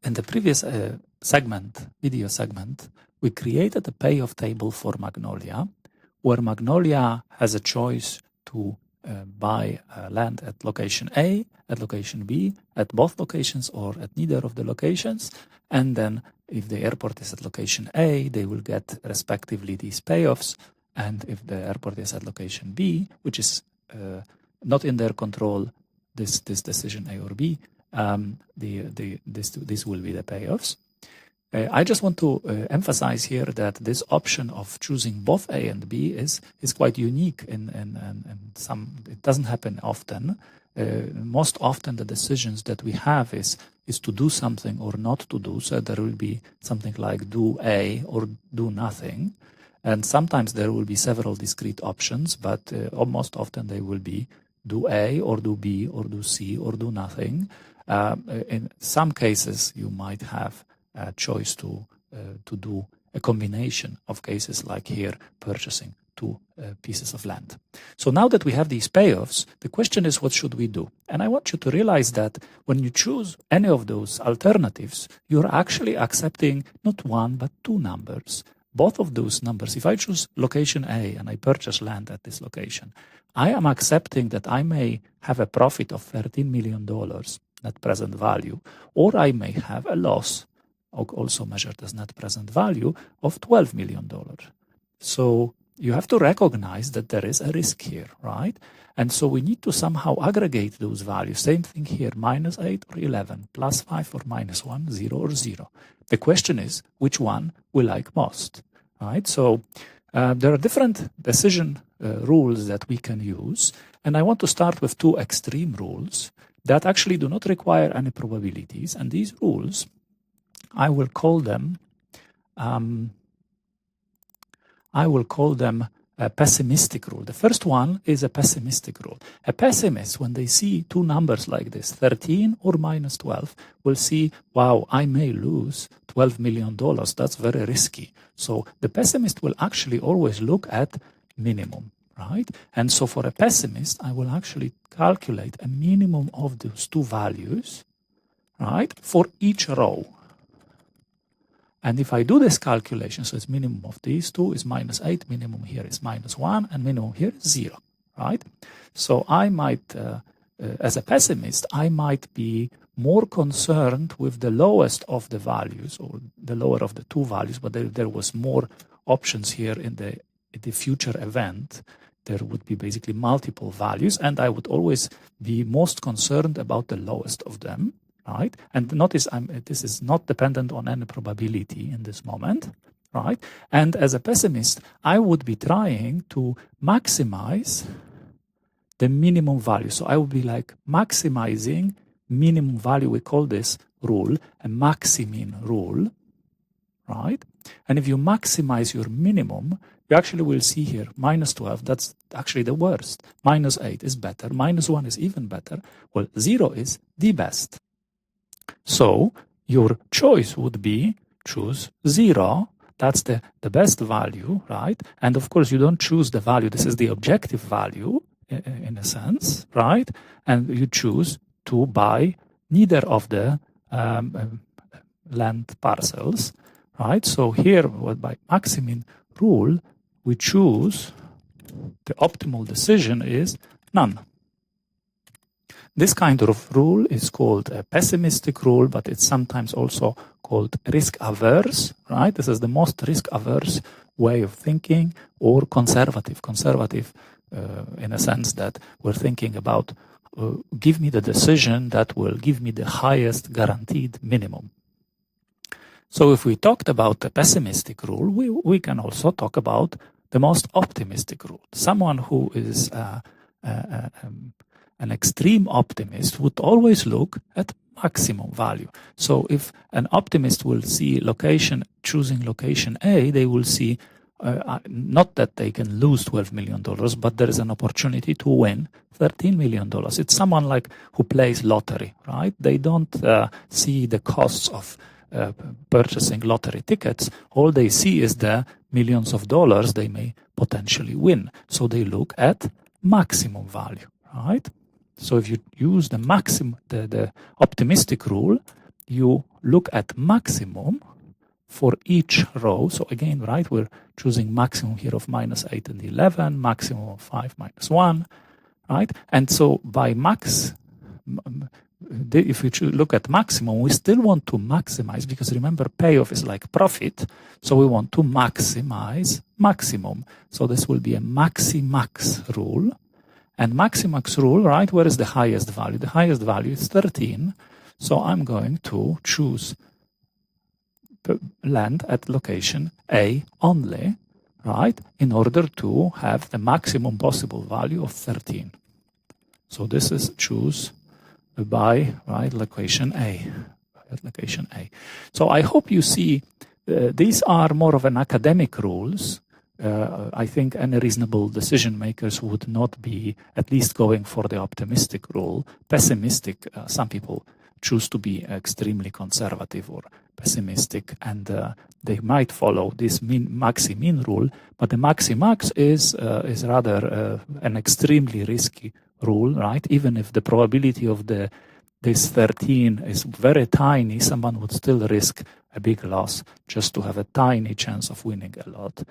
In the previous video segment, we created a payoff table for Magnolia, where Magnolia has a choice to buy land at location A, at location B, at both locations or at neither of the locations. And then if the airport is at location A, they will get respectively these payoffs. And if the airport is at location B, which is not in their control, this decision A or B, this will be the payoffs. I just want to emphasize here that this option of choosing both A and B is quite unique, and it doesn't happen often. Most often the decisions that we have is to do something or not to do. So there will be something like do A or do nothing. And sometimes there will be several discrete options, but most often they will be do A or do B or do C or do nothing. In some cases, you might have a choice to do a combination of cases like here, purchasing two pieces of land. So now that we have these payoffs, the question is, what should we do? And I want you to realize that when you choose any of those alternatives, you're actually accepting not one, but two numbers. Both of those numbers, if I choose location A and I purchase land at this location, I am accepting that I may have a profit of $13 million net present value, or I may have a loss, also measured as net present value, of $12 million. So you have to recognize that there is a risk here, right? And so we need to somehow aggregate those values. Same thing here, -8 or 11, +5 or -1, 0 or 0. The question is, which one we like most, right? So there are different decision rules that we can use. And I want to start with two extreme rules that actually do not require any probabilities. And these rules, I will call them a pessimistic rule. The first one is a pessimistic rule. A pessimist, when they see two numbers like this, 13 or -12, will see, wow, I may lose $12 million. That's very risky. So the pessimist will actually always look at minimum, right? And so for a pessimist, I will actually calculate a minimum of those two values, right, for each row. And if I do this calculation, so it's minimum of these two is -8, minimum here is -1, and minimum here is 0, right? So I might, as a pessimist, I might be more concerned with the lowest of the values, or the lower of the two values, but there was more options here in the future event. There would be basically multiple values, and I would always be most concerned about the lowest of them. Right? And notice this is not dependent on any probability in this moment, right? And as a pessimist, I would be trying to maximize the minimum value. So I would be like maximizing minimum value. We call this rule a Maximin rule, right? And if you maximize your minimum, you actually will see here -12, that's actually the worst. -8 is better. -1 is even better. Well, 0 is the best. So your choice would be choose 0. That's the best value, right? And of course, you don't choose the value. This is the objective value in a sense, right? And you choose to buy neither of the land parcels, right? So here, by Maximin rule, we choose the optimal decision is none. This kind of rule is called a pessimistic rule, but it's sometimes also called risk-averse, right? This is the most risk-averse way of thinking, or conservative. Conservative in a sense that we're thinking about, give me the decision that will give me the highest guaranteed minimum. So if we talked about the pessimistic rule, we can also talk about the most optimistic rule. Someone who is an extreme optimist would always look at maximum value. So if an optimist will see choosing location A, they will see not that they can lose $12 million, but there is an opportunity to win $13 million. It's someone like who plays lottery, right? They don't see the costs of purchasing lottery tickets. All they see is the millions of dollars they may potentially win. So they look at maximum value, right? So if you use the optimistic rule, you look at maximum for each row. So again, right, we're choosing maximum here of -8 and 11, maximum of 5, -1, right? And so by max, if we look at maximum, we still want to maximize, because remember, payoff is like profit. So we want to maximize maximum. So this will be a Maximax rule. And Maximax rule, right, where is the highest value? The highest value is 13. So I'm going to choose land at location A only, right, in order to have the maximum possible value of 13. So this is choose by, right, location A. Location A. So I hope you see these are more of an academic rules. I think any reasonable decision makers would not be at least going for the optimistic rule. Pessimistic, some people choose to be extremely conservative or pessimistic, and they might follow this Maximin rule, but the Maximax is rather an extremely risky rule, right? Even if the probability of this 13 is very tiny, someone would still risk a big loss just to have a tiny chance of winning a lot,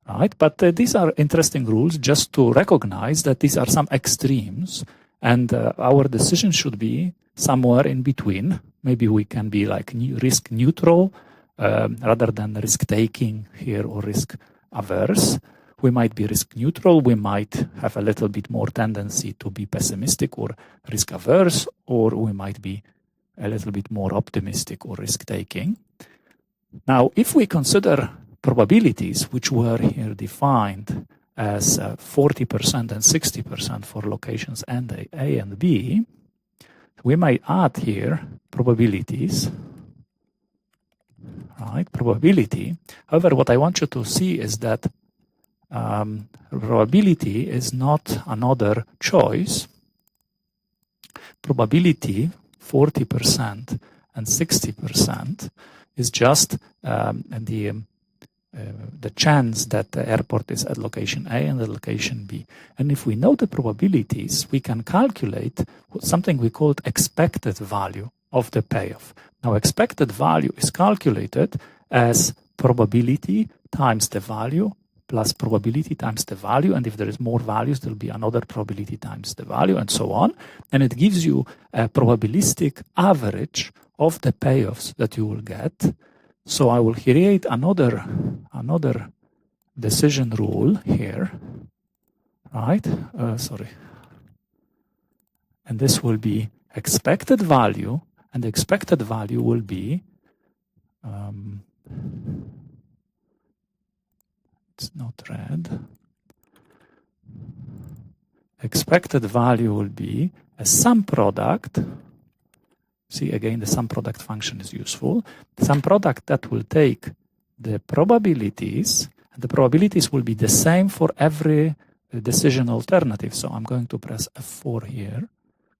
right? But these are interesting rules just to recognize that these are some extremes, and our decision should be somewhere in between. Maybe we can be like risk neutral rather than risk taking here or risk averse. We might be risk neutral. We might have a little bit more tendency to be pessimistic or risk averse, or we might be a little bit more optimistic or risk taking. Now, if we consider probabilities, which were here defined as 40% and 60% for locations A and B, we might add here probabilities, right? Probability. However, what I want you to see is that probability is not another choice. Probability 40% and 60% is just the chance that the airport is at location A and at location B. And if we know the probabilities, we can calculate something we call expected value of the payoff. Now, expected value is calculated as probability times the value plus probability times the value. And if there is more values, there will be another probability times the value, and so on. And it gives you a probabilistic average of the payoffs that you will get. So I will create another decision rule here, right? And this will be expected value, and the expected value will be, it's not red. Expected value will be a sum product. See, again, the sum product function is useful. Sum product that will take the probabilities, and the probabilities will be the same for every decision alternative. So I'm going to press F4 here,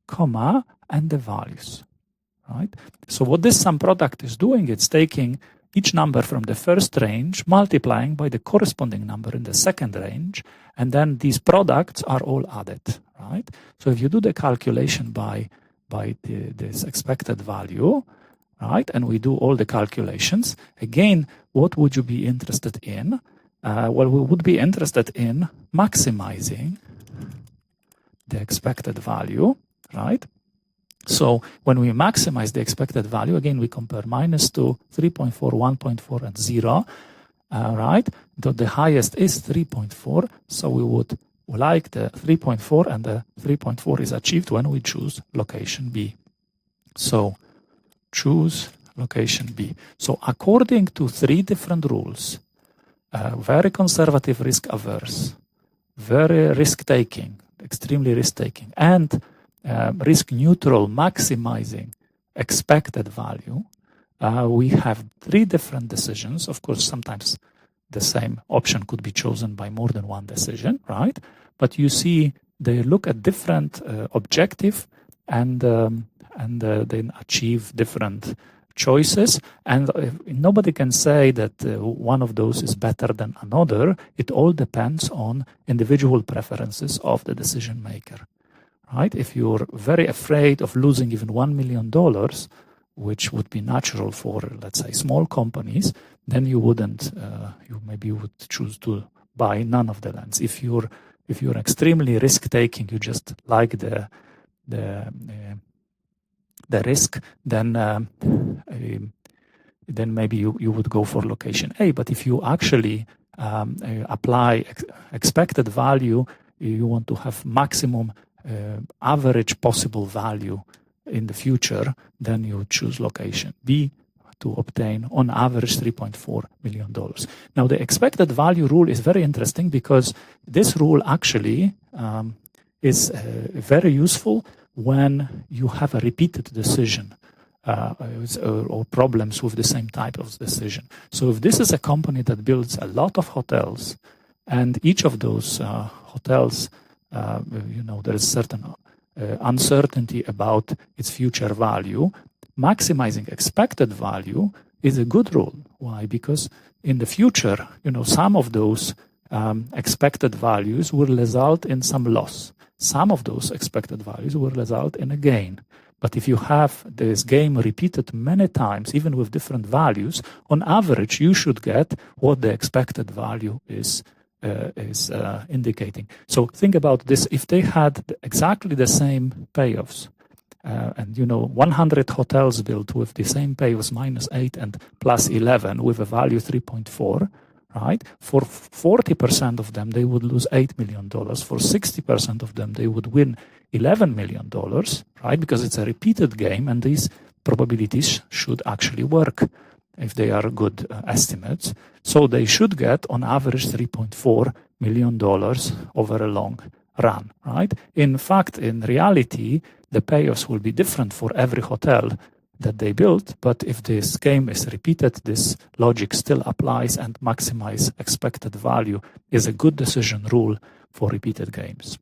comma, and the values, right? So what this sum product is doing, it's taking each number from the first range, multiplying by the corresponding number in the second range, and then these products are all added, right? So if you do the calculation by this expected value, right, and we do all the calculations, again, what would you be interested in? Well, we would be interested in maximizing the expected value, right? So when we maximize the expected value, again, we compare -2, 3.4, 1.4, and 0, right? The highest is 3.4, so we would like the 3.4, and the 3.4 is achieved when we choose location B. So choose location B. So according to 3 different rules, very conservative, risk averse, very risk taking, extremely risk taking, and risk neutral, maximizing expected value, we have 3 different decisions. Of course, sometimes the same option could be chosen by more than one decision, right? But you see, they look at different objective and then achieve different choices. And nobody can say that one of those is better than another. It all depends on individual preferences of the decision maker, right? If you're very afraid of losing even $1 million, which would be natural for, let's say, small companies, then you wouldn't, you maybe would choose to buy none of the lands. If you're extremely risk-taking, you just like the risk, then maybe you would go for location A. But if you actually apply expected value, you want to have maximum average possible value in the future, then you choose location B to obtain on average $3.4 million. Now the expected value rule is very interesting because this rule actually is very useful when you have a repeated decision or problems with the same type of decision. So if this is a company that builds a lot of hotels, and each of those hotels, there is certain uncertainty about its future value, maximizing expected value is a good rule. Why? Because in the future, some of those expected values will result in some loss. Some of those expected values will result in a gain. But if you have this game repeated many times, even with different values, on average, you should get what the expected value is indicating. So think about this. If they had exactly the same payoffs, and 100 hotels built with the same payoffs, -8 and +11, with a value 3.4, right? For 40% of them, they would lose $8 million. For 60% of them, they would win $11 million, right? Because it's a repeated game, and these probabilities should actually work if they are good estimates. So they should get, on average, $3.4 million over a long run, right? In fact, in reality, the payoffs will be different for every hotel that they built, but if this game is repeated, this logic still applies, and maximize expected value is a good decision rule for repeated games.